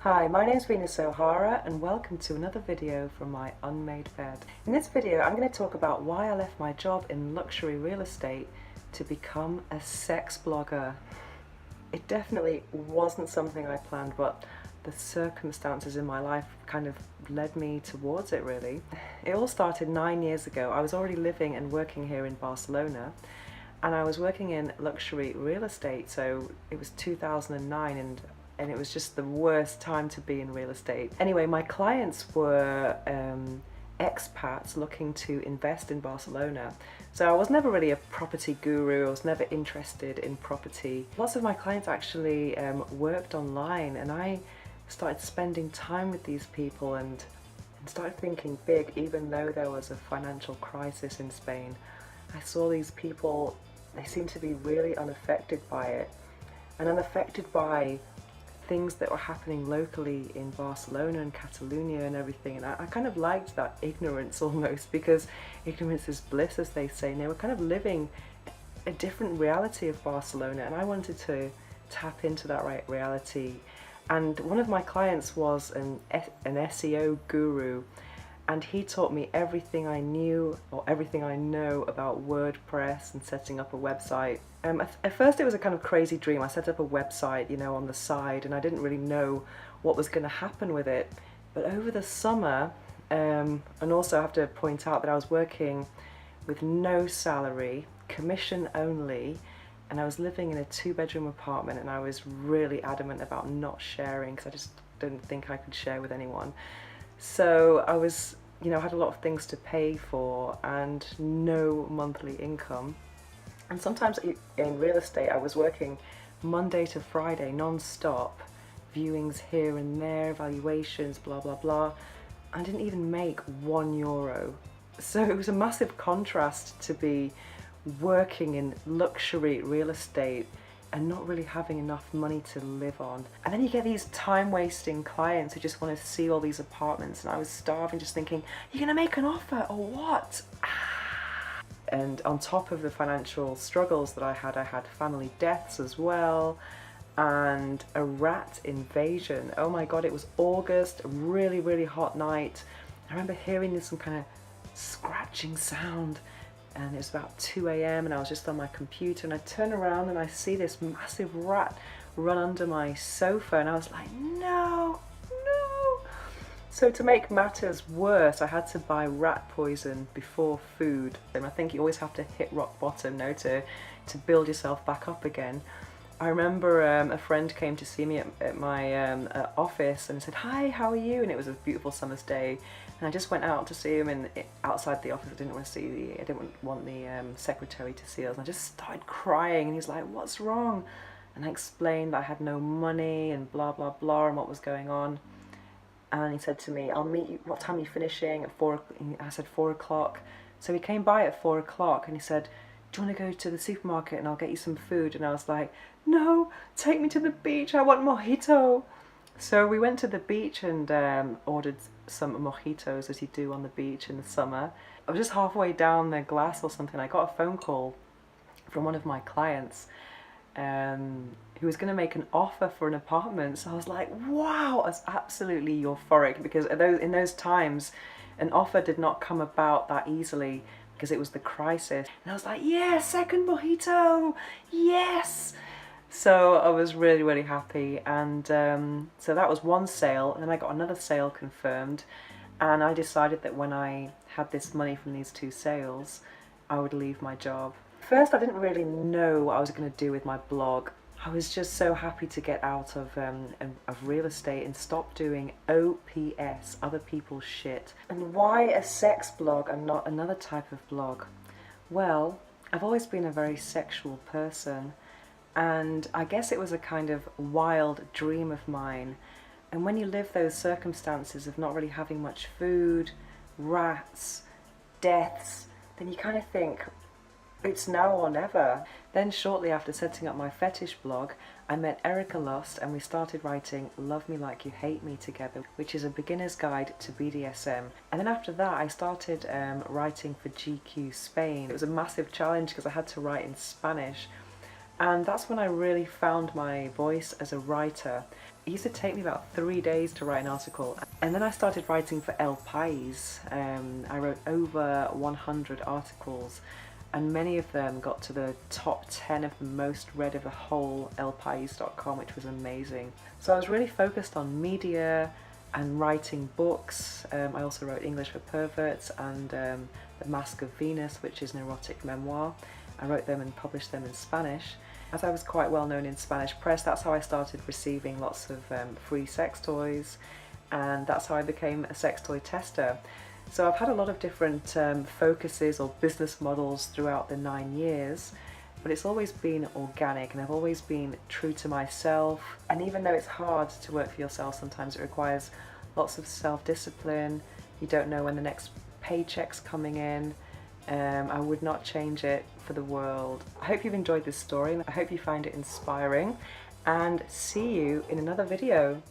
Hi, my name is Venus O'Hara and welcome to another video from my unmade bed. In this video I'm going to talk about why I left my job in luxury real estate to become a sex blogger. It definitely wasn't something I planned, but the circumstances in my life kind of led me towards it really. It all started 9 years ago. I was already living and working here in Barcelona and I was working in luxury real estate, so it was 2009 and it was just the worst time to be in real estate. Anyway, my clients were expats looking to invest in Barcelona. So I was never really a property guru, I was never interested in property. Lots of my clients actually worked online, and I started spending time with these people and started thinking big. Even though there was a financial crisis in Spain, I saw these people, they seemed to be really unaffected by it and unaffected by things that were happening locally in Barcelona and Catalonia and everything, and I kind of liked that ignorance almost, because ignorance is bliss, as they say, and they were kind of living a different reality of Barcelona, and I wanted to tap into that right reality. And one of my clients was an SEO guru, and he taught me everything I knew or everything I know about WordPress and setting up a website. At first it was a kind of crazy dream. I set up a website, you know, on the side, and I didn't really know what was going to happen with it. But over the summer, and also I have to point out that I was working with no salary, commission only, and I was living in a 2-bedroom apartment, and I was really adamant about not sharing because I just didn't think I could share with anyone. So I was, you know, had a lot of things to pay for and no monthly income. And sometimes in real estate I was working Monday to Friday non-stop, viewings here and there, valuations, blah blah blah. I didn't even make €1. So it was a massive contrast to be working in luxury real estate and not really having enough money to live on. And then you get these time-wasting clients who just want to see all these apartments, and I was starving, just thinking, you're gonna make an offer or what? And on top of the financial struggles that I had family deaths as well, and a rat invasion. Oh my god, it was August, a really, really hot night. I remember hearing some kind of scratching sound, and it was about 2 AM and I was just on my computer, and I turn around and I see this massive rat run under my sofa, and I was like, no, no. So to make matters worse, I had to buy rat poison before food, and I think you always have to hit rock bottom, no, to build yourself back up again. I remember a friend came to see me at my office and said, hi, how are you? And it was a beautiful summer's day, and I just went out to see him, and outside the office I didn't want the secretary to see us, and I just started crying, and he's like, what's wrong? And I explained that I had no money and blah blah blah and what was going on. And he said to me, I'll meet you, what time are you finishing? At 4, I said 4 o'clock. So he came by at 4 o'clock and he said, do you want to go to the supermarket and I'll get you some food? And I was like, no, take me to the beach, I want mojito. So we went to the beach and ordered some mojitos, as you do on the beach in the summer. I was just halfway down the glass or something, I got a phone call from one of my clients who was going to make an offer for an apartment. So I was like, wow, I was absolutely euphoric, because in those times an offer did not come about that easily, because it was the crisis. And I was like, yeah, second mojito, yes! So I was really, really happy, and so that was one sale, and then I got another sale confirmed, and I decided that when I had this money from these 2 sales, I would leave my job. First, I didn't really know what I was going to do with my blog. I was just so happy to get out of real estate and stop doing OPS, other people's shit. And why a sex blog and not another type of blog? Well, I've always been a very sexual person, and I guess it was a kind of wild dream of mine. And when you live those circumstances of not really having much food, rats, deaths, then you kind of think, it's now or never. Then shortly after setting up my fetish blog, I met Erica Lust, and we started writing Love Me Like You Hate Me together, which is a beginner's guide to BDSM. And then after that I started writing for GQ Spain. It was a massive challenge because I had to write in Spanish, and that's when I really found my voice as a writer. It used to take me about 3 days to write an article. And then I started writing for El País. I wrote over 100 articles, and many of them got to the top 10 of the most read of the whole elpais.com, which was amazing. So I was really focused on media and writing books. I also wrote English for Perverts and The Mask of Venus, which is an erotic memoir. I wrote them and published them in Spanish. As I was quite well known in Spanish press, that's how I started receiving lots of free sex toys, and that's how I became a sex toy tester. So I've had a lot of different focuses or business models throughout the 9 years, but it's always been organic, and I've always been true to myself. And even though it's hard to work for yourself, sometimes it requires lots of self-discipline. You don't know when the next paycheck's coming in. I would not change it for the world. I hope you've enjoyed this story, and I hope you find it inspiring, and see you in another video.